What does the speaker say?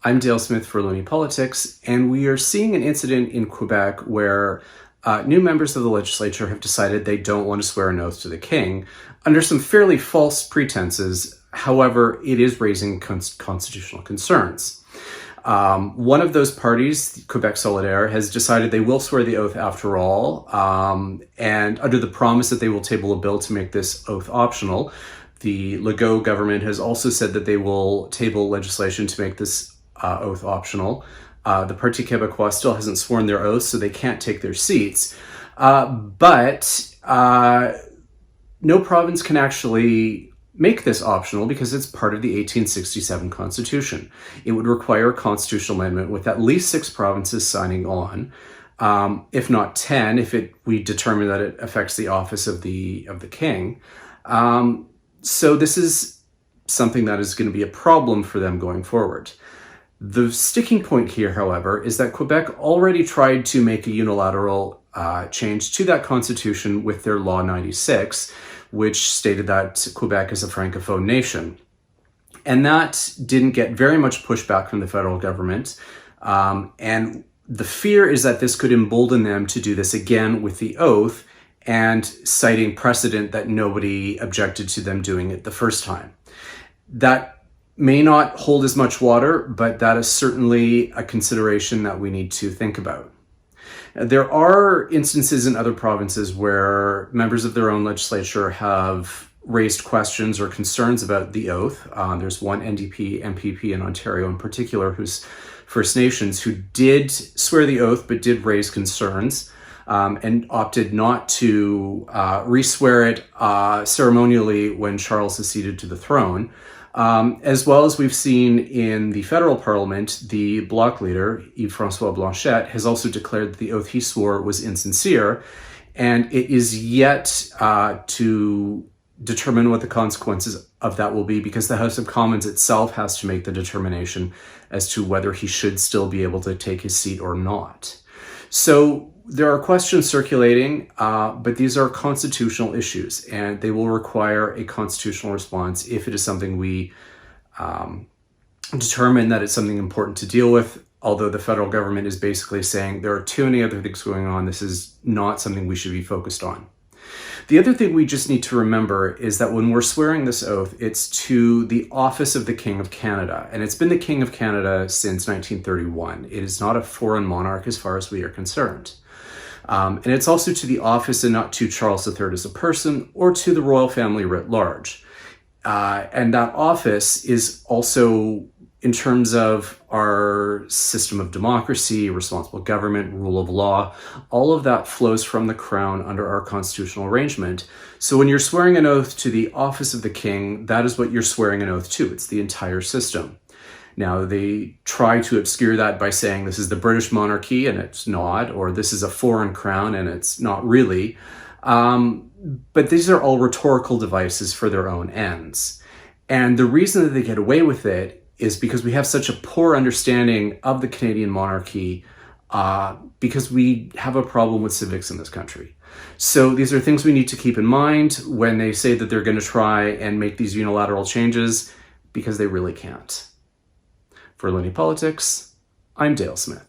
I'm Dale Smith for Looney Politics, and we are seeing an incident in Quebec where new members of the legislature have decided they don't want to swear an oath to the king under some fairly false pretenses. However, it is raising constitutional concerns. One of those parties, Quebec Solidaire, has decided they will swear the oath after all, and under the promise that they will table a bill to make this oath optional. The Legault government has also said that they will table legislation to make this oath optional. The Parti Québécois still hasn't sworn their oath, so they can't take their seats. But no province can actually make this optional because it's part of the 1867 Constitution. It would require a constitutional amendment with at least 6 provinces signing on, if not 10, if we determine that it affects the office of the king. So this is something that is going to be a problem for them going forward. The sticking point here, however, is that Quebec already tried to make a unilateral change to that constitution with their Law 96, which stated that Quebec is a francophone nation. And that didn't get very much pushback from the federal government. And the fear is that this could embolden them to do this again with the oath, and citing precedent that nobody objected to them doing it the first time. That may not hold as much water, but that is certainly a consideration that we need to think about. There are instances in other provinces where members of their own legislature have raised questions or concerns about the oath. There's one NDP MPP in Ontario in particular, who's First Nations, who did swear the oath but did raise concerns and opted not to re-swear it ceremonially when Charles acceded to the throne. As well as we've seen in the federal parliament, the Bloc leader, Yves-François Blanchet, has also declared that the oath he swore was insincere, and it is yet to determine what the consequences of that will be, because the House of Commons itself has to make the determination as to whether he should still be able to take his seat or not. So there are questions circulating, but these are constitutional issues, and they will require a constitutional response if it is something we determine that it's something important to deal with, although the federal government is basically saying there are too many other things going on. This is not something we should be focused on. The other thing we just need to remember is that when we're swearing this oath, it's to the office of the King of Canada, and it's been the King of Canada since 1931. It is not a foreign monarch as far as we are concerned. And it's also to the office and not to Charles III as a person or to the royal family writ large. And that office is also, in terms of our system of democracy, responsible government, rule of law, all of that flows from the crown under our constitutional arrangement. So when you're swearing an oath to the office of the king, that is what you're swearing an oath to. It's the entire system. Now, they try to obscure that by saying this is the British monarchy, and it's not, or this is a foreign crown, and it's not really. But these are all rhetorical devices for their own ends. And the reason that they get away with it is because we have such a poor understanding of the Canadian monarchy, because we have a problem with civics in this country. So these are things we need to keep in mind when they say that they're going to try and make these unilateral changes, because they really can't. For Looney Politics, I'm Dale Smith.